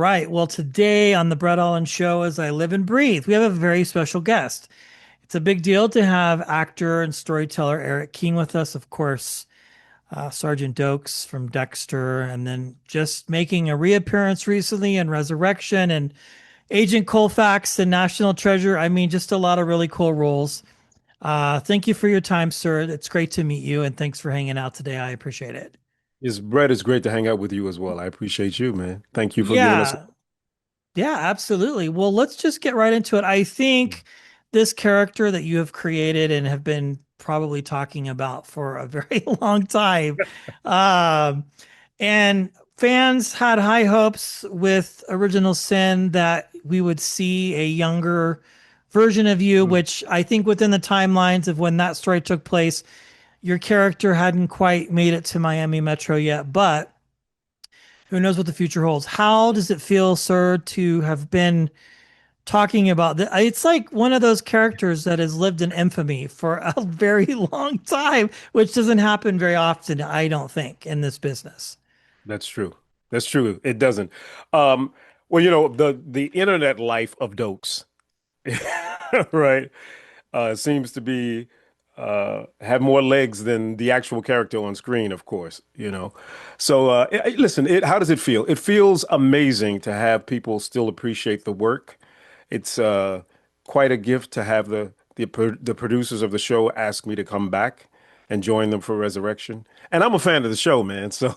right. Well, today on the Brett Allan Show, as I live and breathe, we have a very special guest. It's a big deal to have actor and storyteller Erik King with us, of course, Sergeant Doakes from Dexter, and then just making a reappearance recently in Resurrection and Agent Colfax and National Treasure. I mean, just a lot of really cool roles. Thank you for your time, sir. It's great to meet you, and thanks for hanging out today. I appreciate it. Brett, it's great to hang out with you as well. I appreciate you, man. Thank you for giving us. Yeah, Yeah, absolutely. Well, let's just get right into it. I think this character that you have created and have been probably talking about for a very long time. Um, and fans had high hopes with Original Sin that we would see a younger version of you, Mm. which I think within the timelines of when that story took place, your character hadn't quite made it to Miami Metro yet, but who knows what the future holds. How does it feel, sir, to have been talking about that? It's like one of those characters that has lived in infamy for a very long time, which doesn't happen very often, I don't think, in this business. That's true. That's true. It doesn't. Um, well, the internet life of Dokes, right, seems to be have more legs than the actual character on screen, of course, So, listen, how does it feel? It feels amazing to have people still appreciate the work. It's quite a gift to have the producers of the show ask me to come back and join them for Resurrection. And I'm a fan of the show, man. So,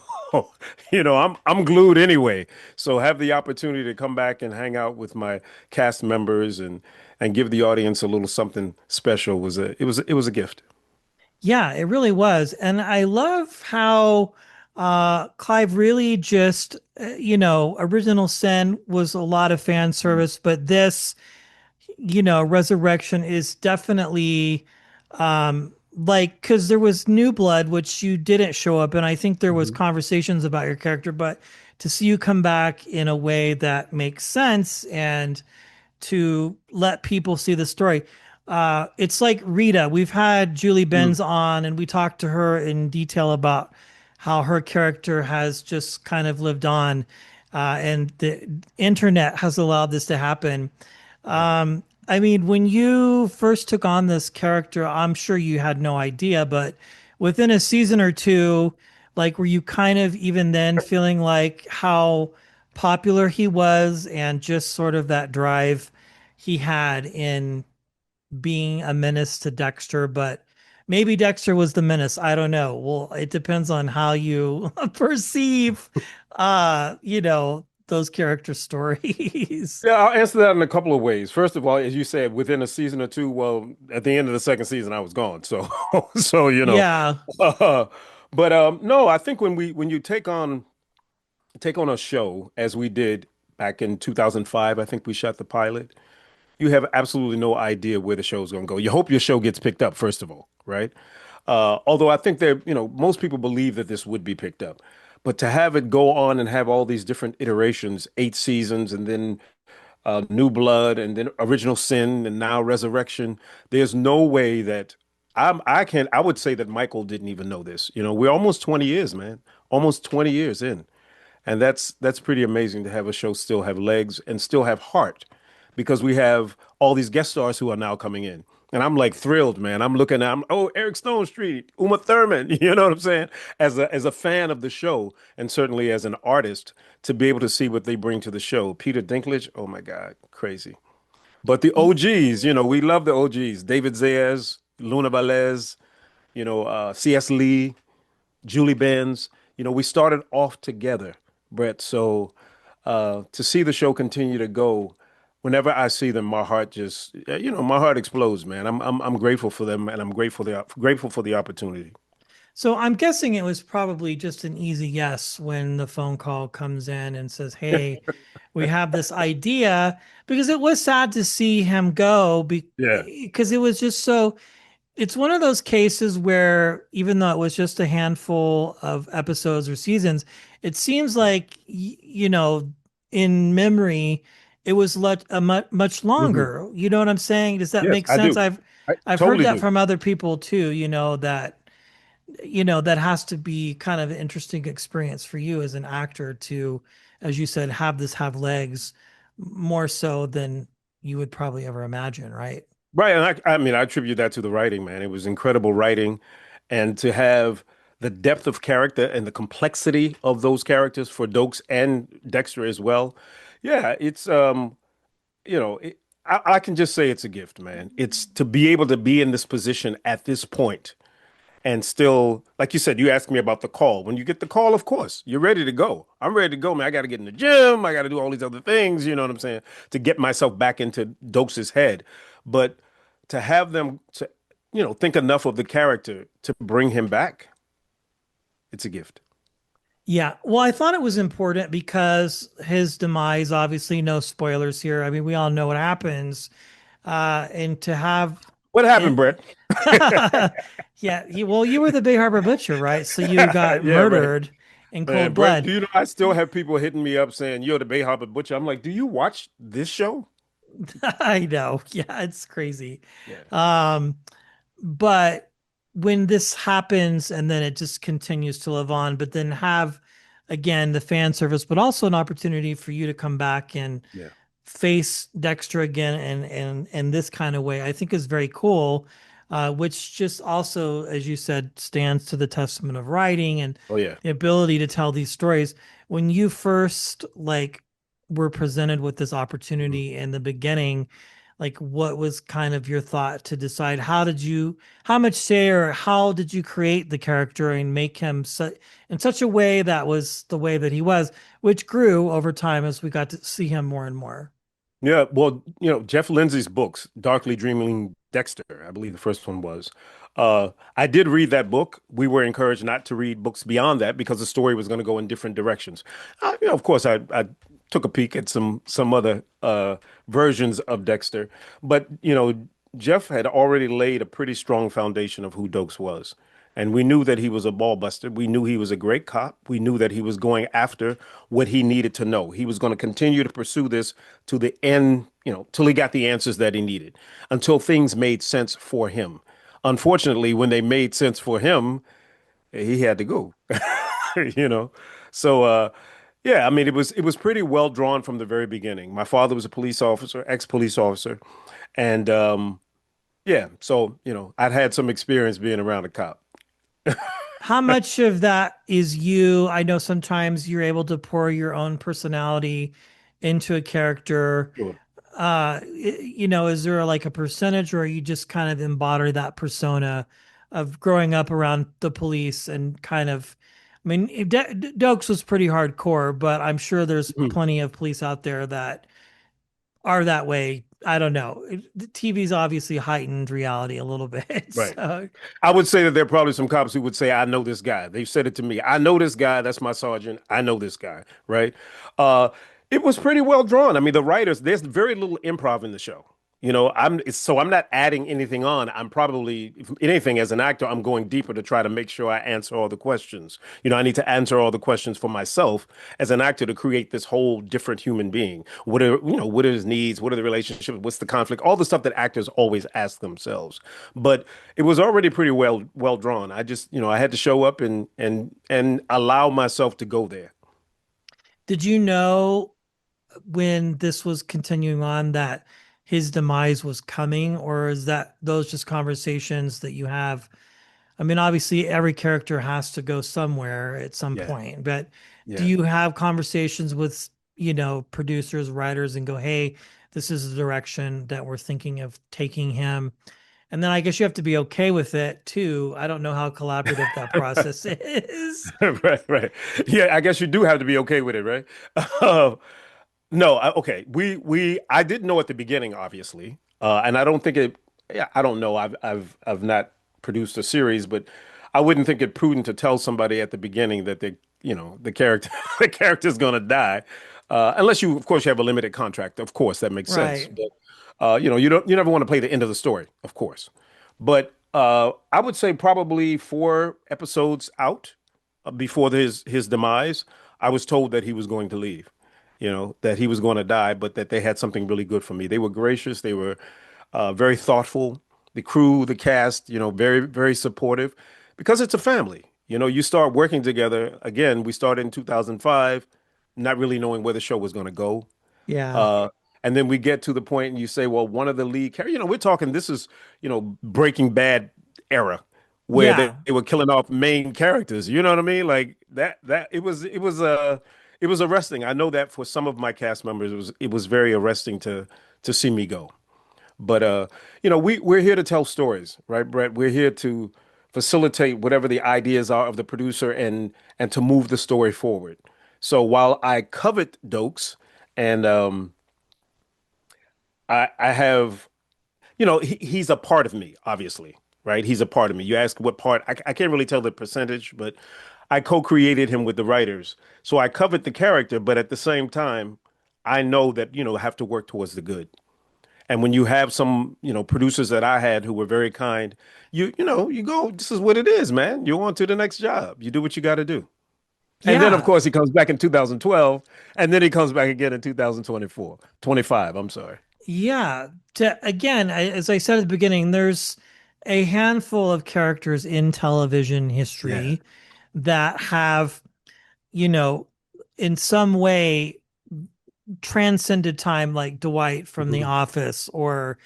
I'm glued anyway. So have the opportunity to come back and hang out with my cast members and give the audience a little something special was a gift. Yeah, it really was. And I love how Clive really just, Original Sin was a lot of fan Mm. service, but this Resurrection is definitely like because there was New Blood, which you didn't show up, and I think there was Mhm. conversations about your character, but to see you come back in a way that makes sense and to let people see the story. It's like Rita. We've had Julie Mm. Benz on, and we talked to her in detail about how her character has just kind of lived on, and the internet has allowed this to happen. Yeah. I mean, when you first took on this character, I'm sure you had no idea, but within a season or two, like, were you kind of even then feeling like how popular he was and just sort of that drive he had in being a menace to Dexter? But maybe Dexter was the menace. I don't know. Well, it depends on how you perceive, those character stories. Yeah, I'll answer that in a couple of ways. First of all, as you said, within a season or two, well, at the end of the second season, I was gone. So, so Yeah. uh, but no, I think when you take on a show as we did back in 2005, I think we shot the pilot. You have absolutely no idea where the show's going to go. You hope your show gets picked up, first of all, right? Although I think most people believe that this would be picked up, but to have it go on and have all these different iterations, 8 seasons, and then New Blood, and then Original Sin, and now Resurrection. There's no way that I would say that Michael didn't even know this. We're almost 20 years, man. Almost 20 years in. And that's pretty amazing to have a show still have legs and still have heart because we have all these guest stars who are now coming in. And I'm like thrilled, man. Oh, Eric Stone Street, Uma Thurman, you know what I'm saying? As a fan of the show and certainly as an artist to be able to see what they bring to the show. Peter Dinklage, oh my God, crazy. But the OGs, we love the OGs. David Zayas, Luna Velez, C.S. Lee, Julie Benz. We started off together, Brett. So to see the show continue to go, whenever I see them, my heart just, my heart explodes, man. I'm grateful for them, and I'm grateful for the opportunity. So I'm guessing it was probably just an easy yes when the phone call comes in and says, "Hey, we have this idea," because it was sad to see him go Yeah. because it was just so it's one of those cases where even though it was just a handful of episodes or seasons, it seems like in memory it was much Hmm. longer. You know what I'm saying? Does that Yes, make I sense? do. I've I I've heard totally that do. from other people too, that that has to be kind of an interesting experience for you as an actor to, as you said, have legs more so than you would probably ever imagine, right? Right, and I mean, I attribute that to the writing, man. It was incredible writing, and to have the depth of character and the complexity of those characters for Dokes and Dexter as well. Yeah, it's you know, it, I can just say it's a gift, man. It's to be able to be in this position at this point and still, like you said, you asked me about the call. When you get the call, of course, you're ready to go. I'm ready to go, man. I got to get in the gym. I got to do all these other things, you know what I'm saying, to get myself back into Dokes' head. But to have them to, think enough of the character to bring him back, it's a gift. Yeah. Well, I thought it was important because his demise, obviously, no spoilers here. I mean, we all know what happens. And to have What happened, it, Brett? yeah, well, you were the Bay Harbor Butcher, right? So you got Yeah, right. murdered in Man, cold Brett, blood. do you know I still have people hitting me up saying, you're the Bay Harbor Butcher? I'm like, do you watch this show? I know. Yeah, it's crazy. Yeah. Um, but when this happens and then it just continues to live on, but then have again the fan service, but also an opportunity for you to come back and Yeah. face Dexter again and this kind of way, I think is very cool. Which just also, as you said, stands to the testament of writing and Oh, yeah. the ability to tell these stories. When you first were presented with this Mhm. opportunity in the beginning, like what was kind of your thought to decide how much say or how did you create the character and make him in such a way that was the way that he was, which grew over time as we got to see him more and more. Yeah, well, Jeff Lindsay's books, Darkly Dreaming Dexter, I believe the first one was. I did read that book. We were encouraged not to read books beyond that because the story was going to go in different directions. Of course, I took a peek at some other versions of Dexter, but Jeff had already laid a pretty strong foundation of who Dokes was. And we knew that he was a ball buster. We knew he was a great cop. We knew that he was going after what he needed to know. He was going to continue to pursue this to the end, till he got the answers that he needed, until things made sense for him. Unfortunately, when they made sense for him, he had to go. you know. So yeah, I mean it was pretty well drawn from the very beginning. My father was a police officer, ex-police officer, and yeah, so I'd had some experience being around a cop. How much of that is you? I know sometimes you're able to pour your own personality into a character. Sure. Is there like a percentage or you just kind of embody that persona of growing up around the police and kind of, I mean, Dokes was pretty hardcore, but I'm sure there's Mhm. plenty of police out there that are that way. I don't know. The TV's obviously heightened reality a little bit. Right. So I would say that there are probably some cops who would say, I know this guy. They've said it to me. I know this guy. That's my sergeant. I know this guy. Right. Uh, it was pretty well drawn. I mean, the writers, there's very little improv in the show. I'm not adding anything on. I'm probably, if anything, as an actor, I'm going deeper to try to make sure I answer all the questions. I need to answer all the questions for myself as an actor to create this whole different human being. What are his needs? What are the relationships? What's the conflict? All the stuff that actors always ask themselves. But it was already pretty well drawn. I just, I had to show up and allow myself to go there. did you know when this was continuing on that his demise was coming, or is that those just conversations that you have? I mean, obviously, every character has to go somewhere at some Yeah, point, but do yeah. you have conversations with, producers, writers, and go, hey, this is the direction that we're thinking of taking him? And then I guess you have to be okay with it too. I don't know how collaborative that process is. Right, right. Yeah, I guess you do have to be okay with it, right? Uh, no, okay. I didn't know at the beginning, obviously, and I don't think it. Yeah, I don't know. I've not produced a series, but I wouldn't think it prudent to tell somebody at the beginning that the character the character's gonna die, unless you, of course, you have a limited contract. Of course, that makes sense. Right. But you never want to play the end of the story, of course. But I would say probably 4 episodes out before his demise, I was told that he was going to leave, that he was going to die, but that they had something really good for me. They were gracious. They were very thoughtful. The crew, the cast, very, very supportive. because it's a family. You know, you start working together. Again, we started in 2005, not really knowing where the show was going to go. Yeah. Uh, and then we get to the point and you say, well, one of the lead characters, we're talking, this is, Breaking Bad era where Yeah. they were killing off main characters. You know what I mean? Like that it was arresting. I know that for some of my cast members, it was very arresting to see me go. But we're here to tell stories, right, Brett? We're here to facilitate whatever the ideas are of the producer and to move the story forward. So while I covet Dokes and I have, he's a part of me, obviously, right? He's a part of me. You ask what part, I can't really tell the percentage, but I co-created him with the writers. So I covet the character, but at the same time, I know that, I have to work towards the good. And when you have some, producers that I had who were very kind, you go, this is what it is, man. You're on to the next job. You do what you got to do. And then, of Yeah. course, he comes back in 2012, and then he comes back again in 2024, 25, I'm sorry. Yeah. Again, as I said at the beginning, there's a handful of characters in television Yeah. history that have, you know, in some way transcended time, like Dwight from The Hmm. Office, or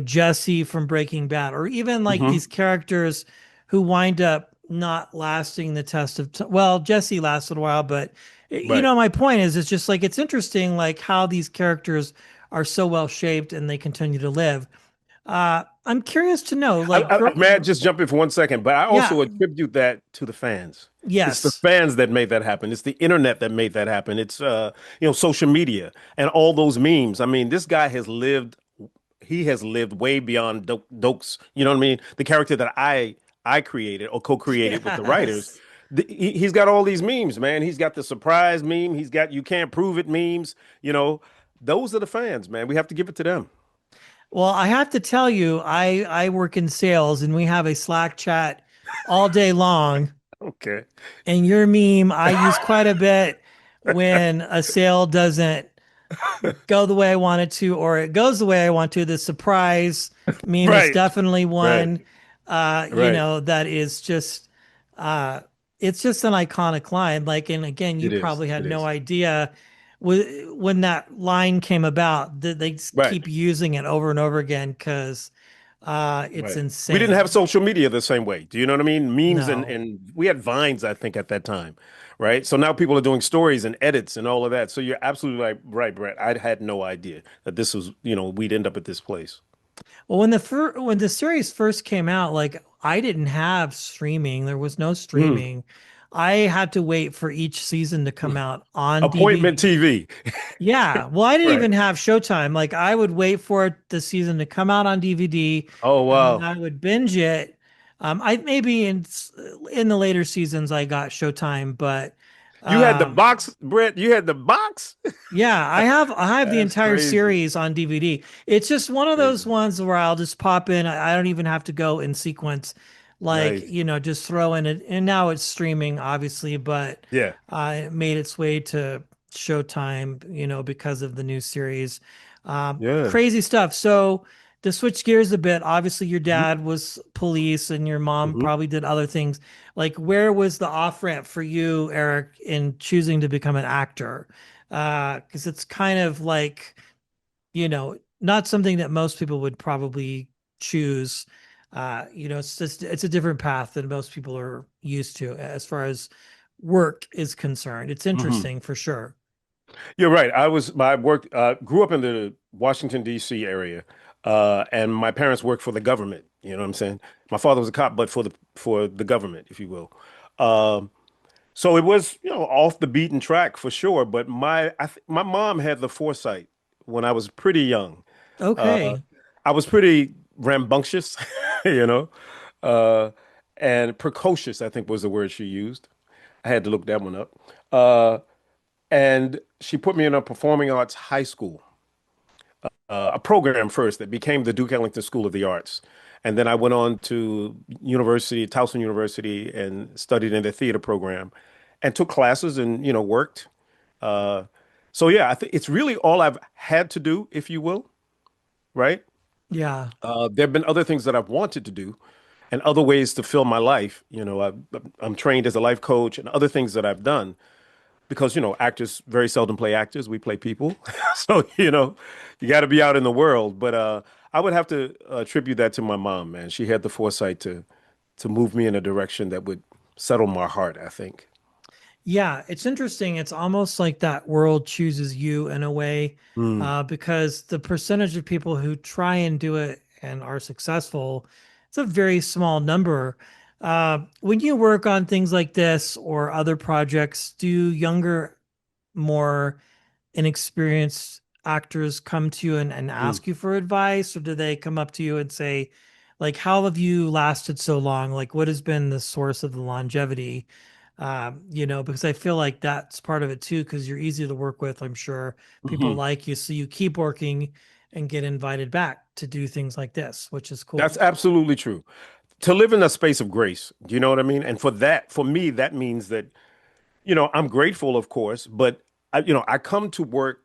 Jesse from Breaking Bad, or even like Hmm. these characters who wind up not lasting the test of well, Jesse lasted a while, but Right. my point is it's just like it's interesting like how these characters are so well shaped and they continue to live. I'm curious to know, like, May I just jump in for 1 second? But I yeah, also attribute that to the fans. It's the yes, fans that made that happen. It's the internet that made that happen. It's social media and all those memes. I mean, this guy has lived. He has lived way beyond Dokes. You know what I mean? The character that I created or co-created with the writers. yes. He's got all these memes, man. He's got the surprise meme. He's got you can't prove it memes. You know, those are the fans, man. We have to give it to them. Well, I have to tell you, I work in sales and we have a Slack chat all day long. Okay. And your meme I use quite a bit when a sale doesn't go the way I want it to, or it goes the way I want to. The surprise meme is Right. definitely Right. one, Right. that is just, uh, it's just an iconic line. Like, and again, you It is. probably had It no is. idea when that line came about that they just Right. keep using it over and over again because, it's Right. We didn't have insane. social media the same way. Do you know what I mean? Memes No. and we had Vines, I think, at that time. Right. So now people are doing stories and edits and all of that. So you're absolutely right, Brett. I had no idea that this was, we'd end up at this place. Well, when the series first came out, like I didn't have streaming. There was no Mm. streaming. I had to wait for each season to come out on Appointment DVD. TV. Yeah, well, I didn't Right. even have Showtime. Like I would wait for the season to come out on DVD, Oh, and then wow. I would binge it. I maybe in the later seasons I got Showtime, but You had the um, box, Brett. You had the box. yeah, I have the That's entire crazy. series on DVD. It's just one of those Crazy. ones where I'll just pop in. I don't even have to go in sequence, like Nice. just throw in it. And now it's streaming, obviously, but Yeah. it made its way to Showtime, because of the new series. Yeah. Crazy stuff. So to switch gears a bit, obviously your Hmm. dad was police, and your mom Hmm. probably did other things. Like, where was the off ramp for you, Eric, in choosing to become an actor? Because it's kind of like, not something that most people would probably choose. It's just it's a different path than most people are used to as far as work is concerned. It's Hmm. interesting for sure. You're right. I worked, grew up in the Washington, D.C. area, and my parents worked for the government. You know what I'm saying? My father was a cop, but for the government, if you will. Um, so it was, off the beaten track for sure. But my mom had the foresight when I was pretty young. Uh, Okay. I was pretty rambunctious, you know, uh, and precocious, I think was the word she used. I had to look that one up. Uh, and she put me in a performing arts high school, a program first that became the Duke Ellington School of the Arts. And then I went on to university, Towson University, and studied in the theater program and took classes and, worked. Uh, so yeah, I think it's really all I've had to do, if you will, right? Yeah. There have been other things that I've wanted to do, and other ways to fill my life. I'm trained as a life coach and other things that I've done because, actors very seldom play actors. We play people. So, you got to be out in the world. But I would have to attribute that to my mom, man. She had the foresight to move me in a direction that would settle my heart, I think. Yeah, it's interesting. It's almost like that world chooses you in a way, Mm, because the percentage of people who try and do it and are successful, it's a very small number. When you work on things like this or other projects, do younger, more inexperienced actors come to you and mm. ask you for advice, or do they come up to you and say, like, how have you lasted so long? Like, what has been the source of the longevity? Because I feel like that's part of it too, because you're easy to work with. I'm sure people Mhm. like you, so you keep working and get invited back to do things like this, which is That's cool. absolutely true. To live in a space of grace, do you know what I mean? And for me, that means that I'm grateful, of course, but I come to work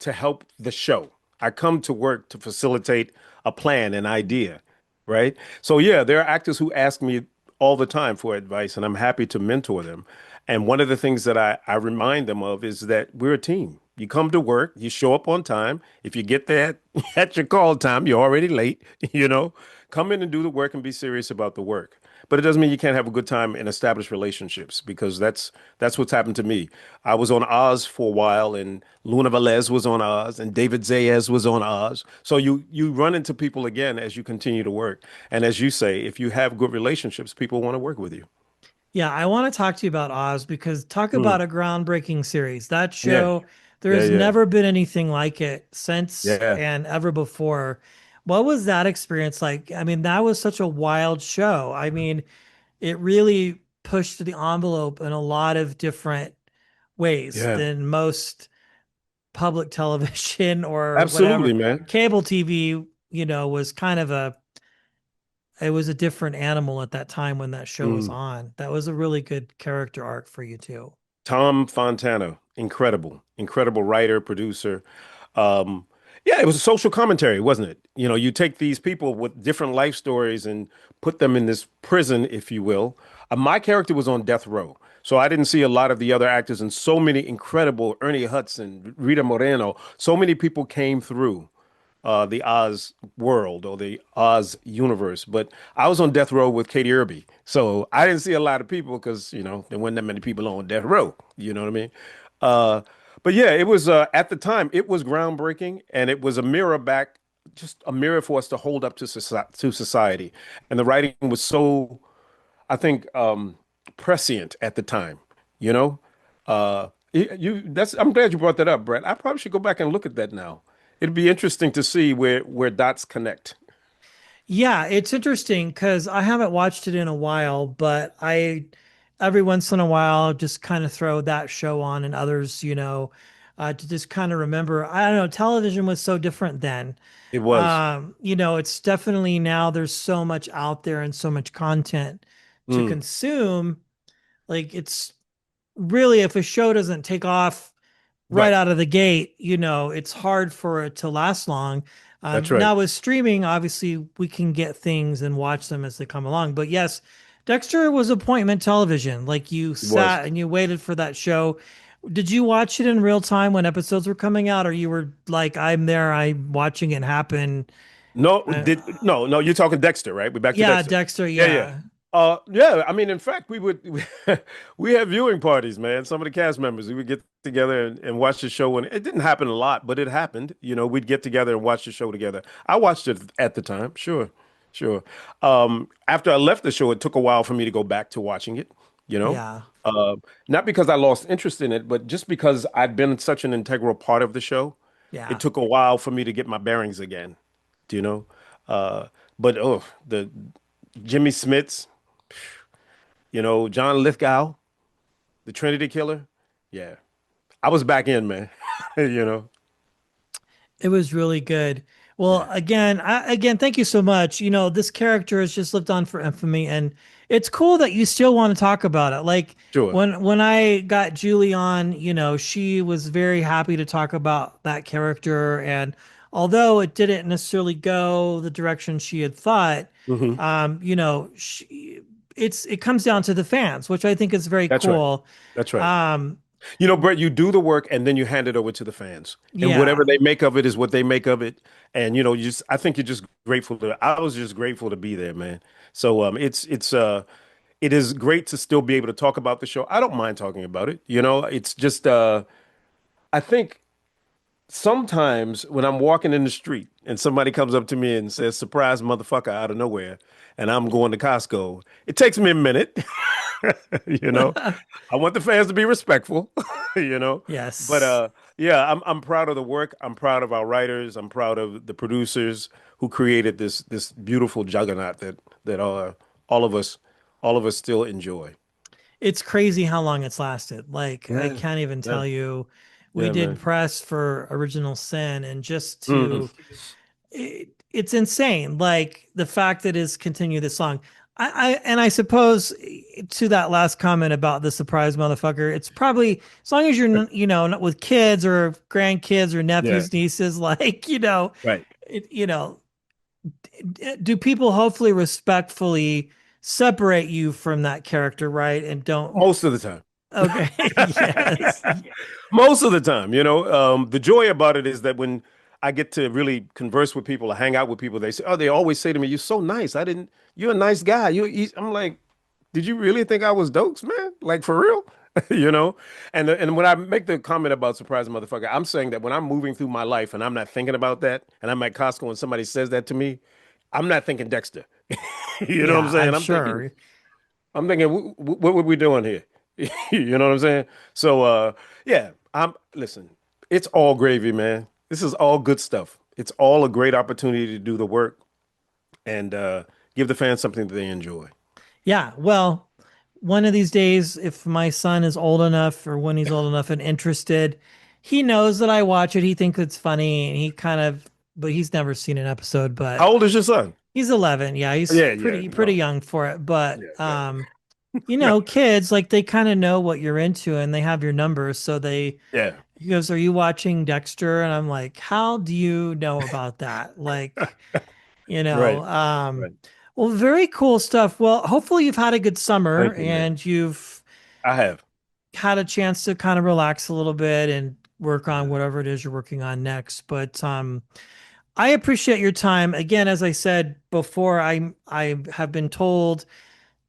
to help the show. I come to work to facilitate a plan, an idea, right? So yeah, there are actors who ask me all the time for advice, and I'm happy to mentor them. And one of the things that I remind them of is that we're a team. You come to work, you show up on time. If you get there at your call time, you're already late, you know. Come in and do the work and be serious about the work. But it doesn't mean you can't have a good time and establish relationships because that's what's happened to me. I was on Oz for a while, and Luna Velez was on Oz, and David Zayas was on Oz. So you run into people again as you continue to work. And as you say, if you have good relationships, people want to work with you. Yeah, I want to talk to you about Oz, because talk Mm. about a groundbreaking series. That Yeah, show, there yeah, has yeah, never been anything like it since yeah. and ever before. What was that experience like? I mean, that was such a wild show. I mean, it really pushed the envelope in a lot of different ways Yeah, than most public television or absolutely, whatever. man. Cable TV, was kind of it was a different animal at that time when that show was Mm. on. That was a really good character arc for you too. Tom Fontana, incredible, incredible writer, producer. Um, yeah, it was a social commentary, wasn't it? You take these people with different life stories and put them in this prison, if you will. My character was on death row, so I didn't see a lot of the other actors, and so many incredible Ernie Hudson, Rita Moreno, so many people came through the Oz world or the Oz universe. But I was on death row with Katie Irby. So I didn't see a lot of people because, there weren't that many people on death row. You know what I mean? Uh, but yeah, it was at the time, it was groundbreaking and it was a mirror back, just a mirror for us to hold up to society. And the writing was so, I think, prescient at the time, you know? I'm glad you brought that up, Brett. I probably should go back and look at that now. It'd be interesting to see where dots connect. Yeah, it's interesting because I haven't watched it in a while, but I every once in a while just kind of throw that show on and others, to just kind of remember. I don't know, television was so different then. It was. It's definitely now there's so much out there and so much content to Mm, consume. Like, it's really, if a show doesn't take off right right. out of the gate, it's hard for it to last long. That's right. Now with streaming, obviously we can get things and watch them as they come along. But yes, Dexter was appointment television. Like, you It was. sat and you waited for that show. Did you watch it in real time when episodes were coming out, or you were like, I'm there, I'm watching it happen? No, Uh, no, you're talking Dexter, right? We're back to yeah, Dexter. Dexter, Yeah, yeah. yeah. Yeah, I mean, in fact, we would we had viewing parties, man. Some of the cast members, we would get together and watch the show, and it didn't happen a lot, but it happened. We'd get together and watch the show together. I watched it at the time, sure, sure. After I left the show, it took a while for me to go back to watching it, you know. Yeah. Uh, Not because I lost interest in it, but just because I'd been such an integral part of the show. It Yeah. took a while for me to get my bearings again, do you know? Uh, but the Jimmy Smits, John Lithgow, the Trinity Killer. Yeah, I was back in, man. you know. It was really good. Well, Yeah, again, thank you so much. This character has just lived on for infamy, and it's cool that you still want to talk about it. Like, sure. when I got Julie on, she was very happy to talk about that character and although it didn't necessarily go the direction she had thought, Hmm. you know, it comes down to the fans, which I think is very That's right. cool. That's right. Um, You know, Brett, you do the work and then you hand it over to the fans. And whatever yeah, they make of it is what they make of it. And you know, I think you're just grateful to I was just grateful to be there, man. So it is great to still be able to talk about the show. I don't mind talking about it. You know, it's just I think sometimes when I'm walking in the street and somebody comes up to me and says, surprise motherfucker out of nowhere, and I'm going to Costco, it takes me a minute. You know, I want the fans to be respectful, you know. But yes. yeah, I'm proud of the work. I'm proud of our writers. I'm proud of the producers who created this beautiful juggernaut that all of us all of us still enjoy. It's crazy how long it's lasted. Like, I Yeah, can't even yeah, tell you. We yeah, did man. press for Original Sin, and just Mm. to it's insane. Like the fact that it's continued this long. I suppose to that last comment about the surprise motherfucker, it's probably as long as you're not with kids or grandkids or Yeah, nephews, nieces, like right. you know, do people hopefully respectfully separate you from that character, right? And don't. Most of the time. Okay, yes, Most of the time, you know, the joy about it is that when I get to really converse with people or hang out with people, they say, "Oh, they always say to me, you're so nice. I didn't, you're a nice guy." I'm like, "Did you really think I was dokes, man? Like for real?" You know? And when I make the comment about surprise motherfucker, I'm saying that when I'm moving through my life and I'm not thinking about that, and I'm at Costco and somebody says that to me, I'm not thinking Dexter. You know what I'm yeah, I'm saying? sure. I'm thinking, what were we doing here? You know what I'm saying? So, yeah, listen, it's all gravy, man. This is all good stuff. It's all a great opportunity to do the work and give the fans something that they enjoy. Yeah, well, one of these days, if my son is old enough or when he's old enough and interested, he knows that I watch it. He thinks it's funny and but he's never seen an episode, How but old is your son? he's 11. Yeah, he's Yeah, yeah, pretty no, young for it. But, yeah, right. kids, like they kind of know what you're into and they have your numbers. Yeah, He goes, "Are you watching Dexter?" And I'm like, "How do you know about that?" Like, you know, right, um, right. well, very cool stuff. Well, hopefully you've had a good summer Thank you, man. and you've I have. had a chance to kind of relax a little bit and work on Yeah. whatever it is you're working on next. But I appreciate your time. Again, as I said before, I have been told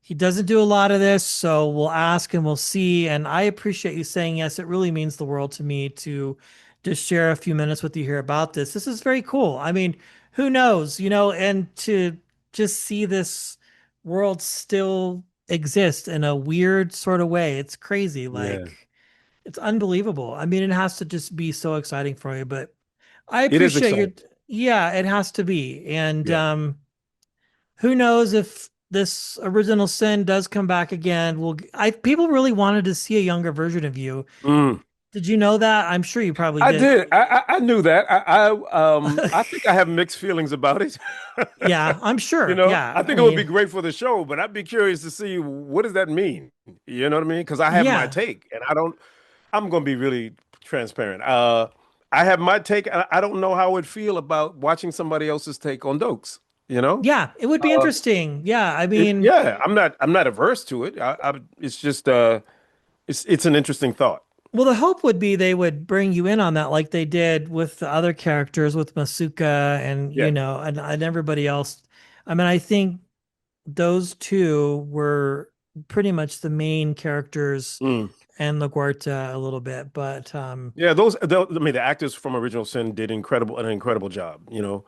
he doesn't do a lot of this, so we'll ask and we'll see. And I appreciate you saying yes. It really means the world to me to just share a few minutes with you here about this. This is very cool. I mean, who knows, and to just see this world still exist in a weird sort of way. It's crazy. Yeah. Like, it's unbelievable. I mean, it has to just be so exciting for you, but I It is appreciate your, exciting. yeah, it has to be. And, Yeah. who knows if this original sin does come back again? People really wanted to see a younger version of you. Mm. Did you know that? I'm sure you probably I did. did. I knew that. I think I have mixed feelings about it. Yeah, I'm You sure. know, Yeah. I I think it would be mean, great for the show, but I'd be curious to see what does that mean? You know what I mean? Because I have my yeah. take, and I'm going to be really transparent. I have my take, and I don't know how I would feel about watching somebody else's take on Dokes. You know, Yeah, it would be uh, interesting. Yeah, I mean, yeah, I'm not averse to it. It's just, it's an interesting thought. well, the hope would be they would bring you in on that like they did with the other characters with Masuka and Yeah. and everybody else. I mean, I think those two were pretty much the main characters Mm. and LaGuardia a little bit, but Yeah, I mean, the actors from Original Sin did an incredible job. You know,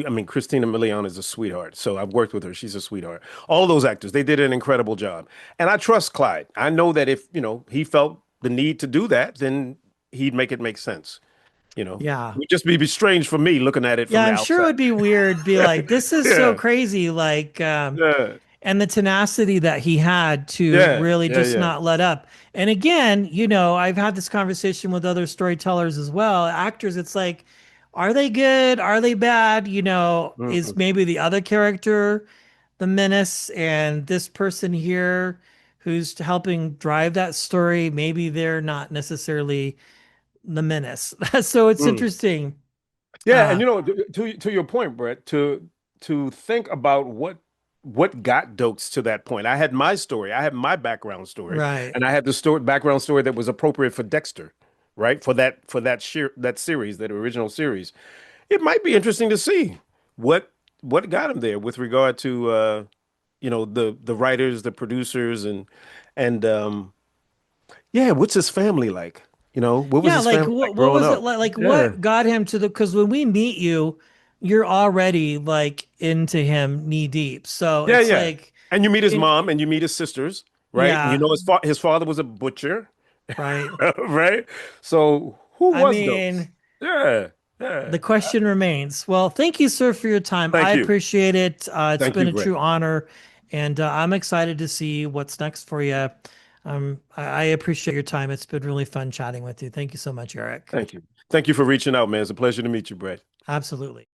I mean, Christina Milian is a sweetheart. So I've worked with her. She's a sweetheart. All those actors, they did an incredible job. And I trust Clyde. I know that if, he felt the need to do that, then he'd make it make sense. yeah. It would just be strange for me looking at it Yeah, from the I'm sure it outside. would be weird, be like, this is so Yeah, crazy, like yeah, and the tenacity that he had to yeah, really yeah, just yeah. not let up. And again, I've had this conversation with other storytellers as well, actors. It's like, are they good? Are they bad? Is Mm-mm. maybe the other character the menace and this person here who's helping drive that story, maybe they're not necessarily the menace. So it's Mm. interesting. Yeah, and Uh, to your point, Brett, to think about what got Dokes to that point. I had my story, I had my background story, right. and I had the story background story that was appropriate for Dexter, right? For that series, that original series. It might be interesting to see what what got him there with regard to the writers, the producers, and yeah, what's his family like? What was Yeah, his like family like what growing was it up? like? Like Yeah. what got him to the? Because when we meet you, you're already like into him knee deep. So Yeah, it's yeah. like, And you meet his in mom and you meet his sisters, right? And you yeah, know his father was a butcher, right. right? So who I was those? mean, Yeah, the yeah. question remains. Well, thank you, sir, for your time. I Thank you. appreciate it. It's Thank been you, a Brett. true honor, and I'm excited to see what's next for you. I appreciate your time. It's been really fun chatting with you. Thank you so much, Eric. Thank you. Thank you for reaching out, man. It's a pleasure to meet you, Brett. Absolutely.